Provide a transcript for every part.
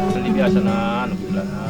Beli biasa na, bulan na.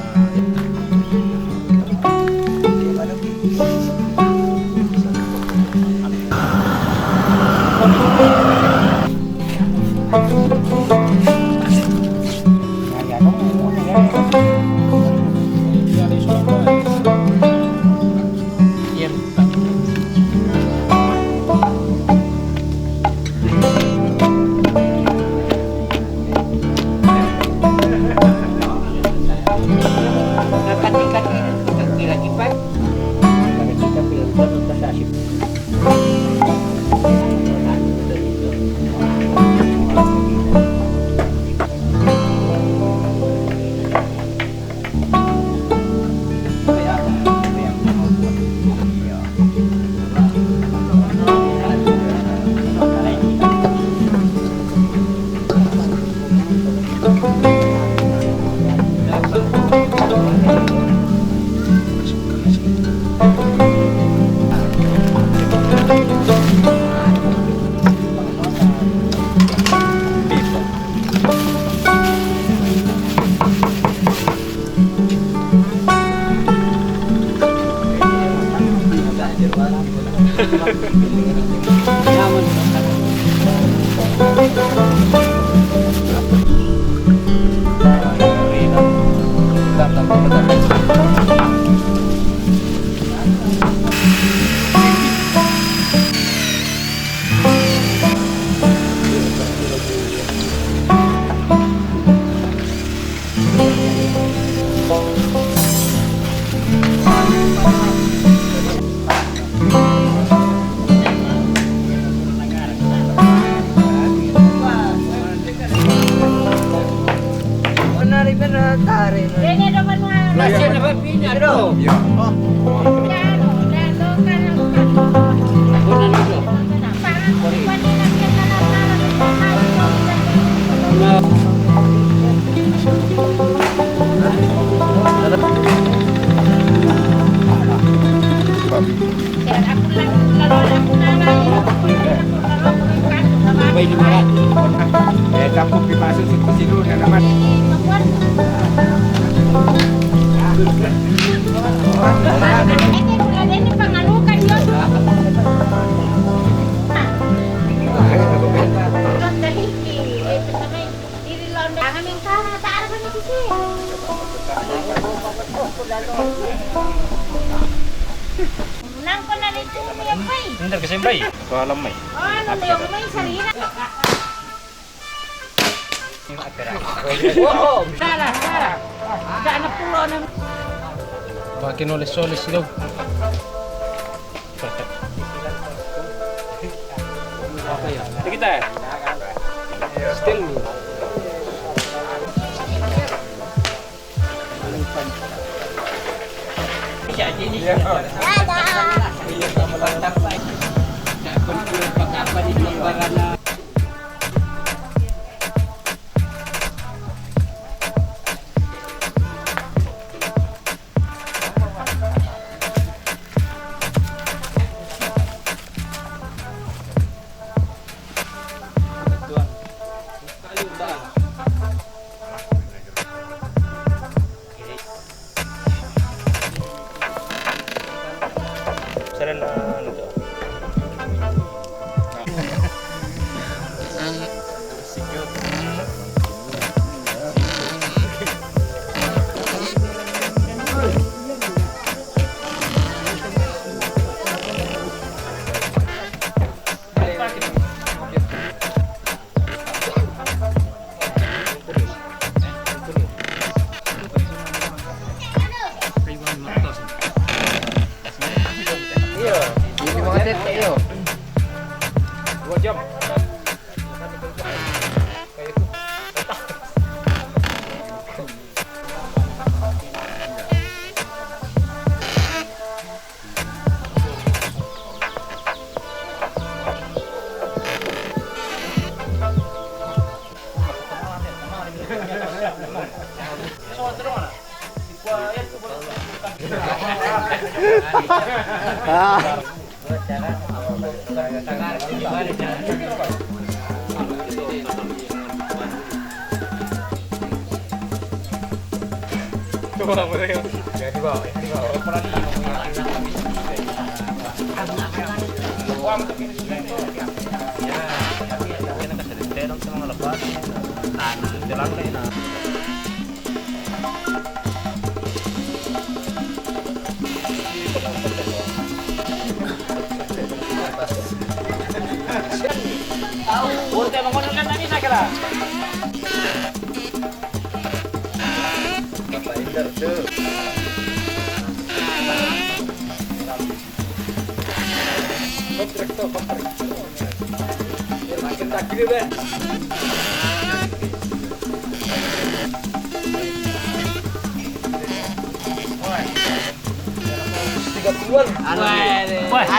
Kampung dipasuk situ situ naman. Ini pengalukan yun. Nang ko na nito niya pa eh. Hindi kasi mbay. Kalam may. Ano mo yung may sarili? Wow! Sara, Sara. Daan na pulo na. Makin oles-oles daw. Sige tayo. Still me.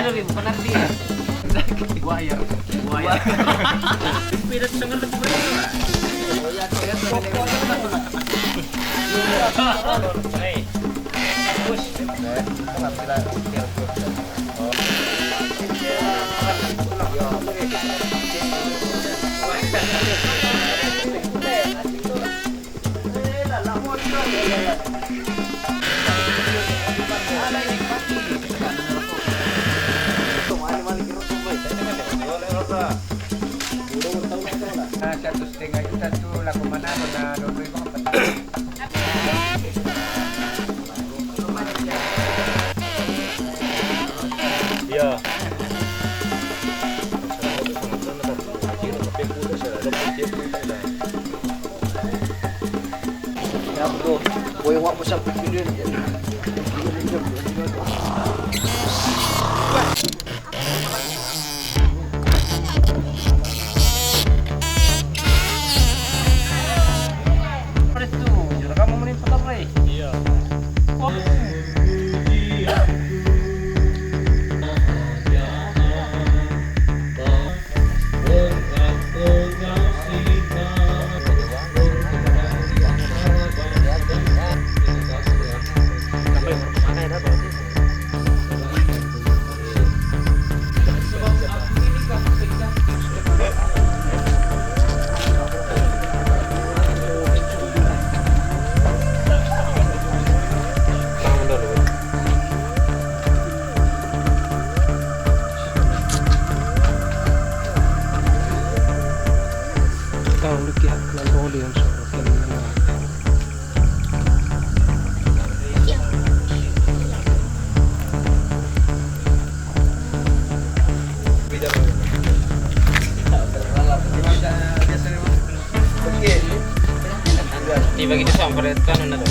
Aduh, benar dia. Buaya. Pirat sangat lebih. Nah, 1,5 juta tuh laku mana na 25 Iya. Ya bro, boy wak mo sampai video ni. Tiba gitu sampai kan na daw.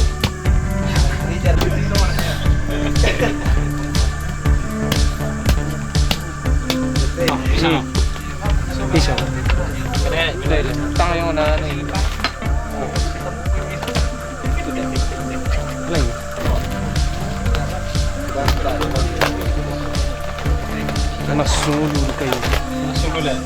Bisa. Kaya tang yung na ano eh. Masulul kayo. Sululan.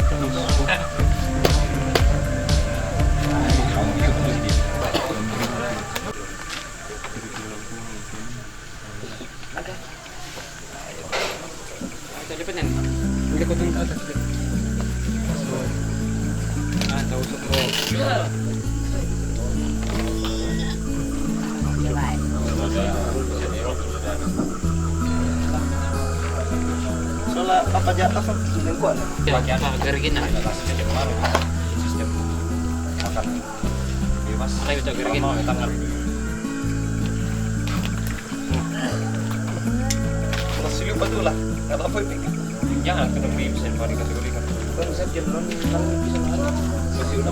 Hindi ko din atas. Tausok ko. Soalnya apa jatuh kan bilang kuat. Kaya gergin na. Sistem makan. Bebas. Ay, ito gergin. Tangal. Masih lupa tuh lah. Kata apa itu? Jangan kena beli mesin pari kategori kan. Kan saya jam non bisa mana? Masih udah.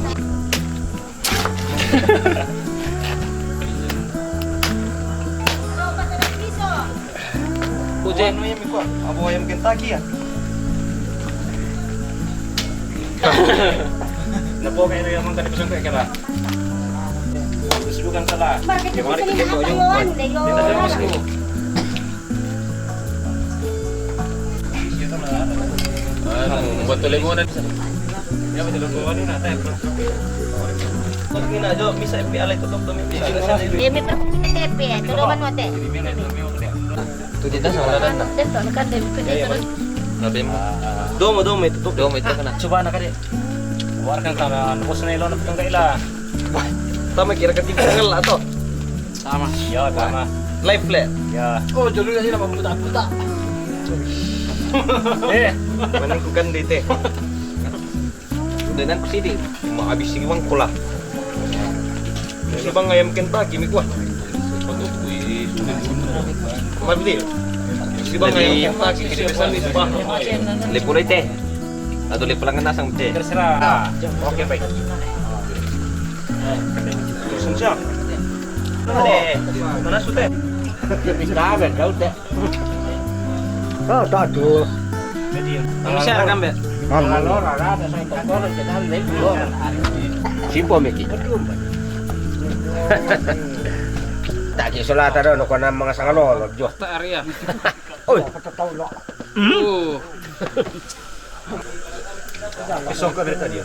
Uje no yang kuat. Apa yang Kentucky ya? Napo kayo na yung tadi pesan kayo kala. Terus bukan salah. Bakit Yung mga kasi dikit ko lima yung ngayon? Lego. Dito sa mas ko. Buat limunan. Ya betul ko ano na tayo. Pag ginadyo, misa ipi alay tutok to mi bisa. Eh, may pagkakit. pe, todo manote. Itu kita sama dan. Dito, nakadem ko dito. Sabi mo. Domo itu tuh. Domo itu kana. Coba na kadi. Warkan ka na nubos na ilo na pitong kaila. Tama kira ketika ngel atau Sama. Ya, tama. live play. Ya. Oh, jodoh aja nama buta-buta. Menentukan DT. Dengan kusidi, mau habis iwang kola. Si bang ayam Kentucky mi kuah. Mabdi. Si bang ayam Kentucky kini pesan ni sebah. Lepulai teh. Atau lepulangan nasang teh. Terserah. Oke, baik. Sensiap. Mana sudah? Dagan kau teh. Oh, tak tu. Share kan be? Kalau rara ada saya tokor kita lagi belum. Sipo meki. Tak kisah ada no kana mga sangalolo jo. Tak area. Oi. Besok ka dito dia.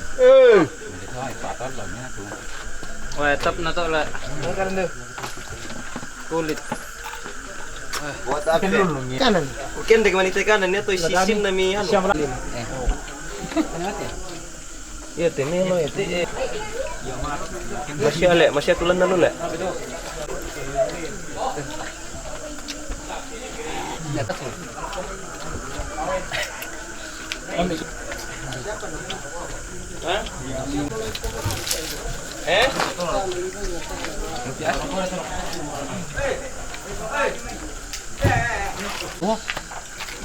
Wah, tap na to la. Kulit. Buat apa? Kanan. Mungkin dengan wanita kanan ya tuh sisim nami anu. Iya teh melo ya teh. Masih atulan dulu le.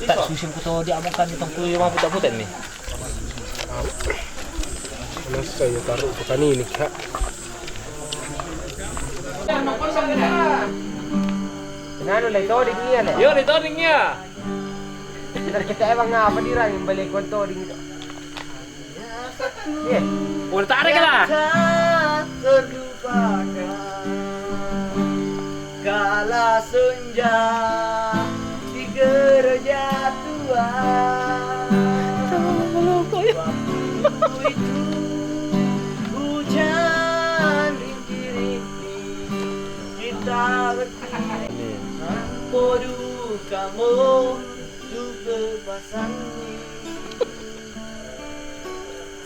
Tak susim ko to di among kan itong tuyo mga puta-puta ni. Mas saya taruh ke kanini kak. Nano lay to ding niya le. Yo, ito ring niya. Kita emang ngapa dirang yung balik ko to ding. Yeah. Udah tarik lah. Kala senja di gereja tua. Waktu itu hujan rintik-rintik kita bertemu. Podu kamu tuh kepasangi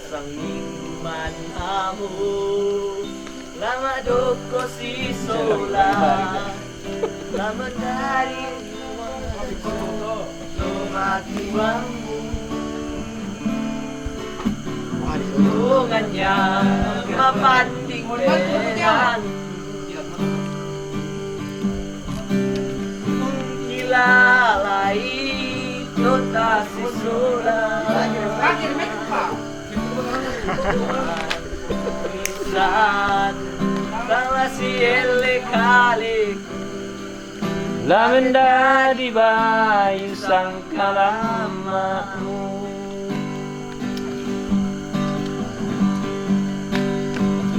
sang minuman kamu lama doko si sola lama dari mati bambu hubungannya mapanding dengan kilalai kota si sola San Bangla si ele kalik Lamenda di bayu sang kalamamu.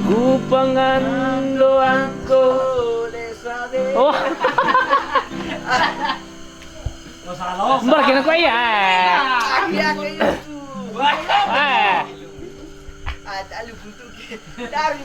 Ku pangandoan ko. Oh. Mbak kena ko ya. Ada lu butuh dari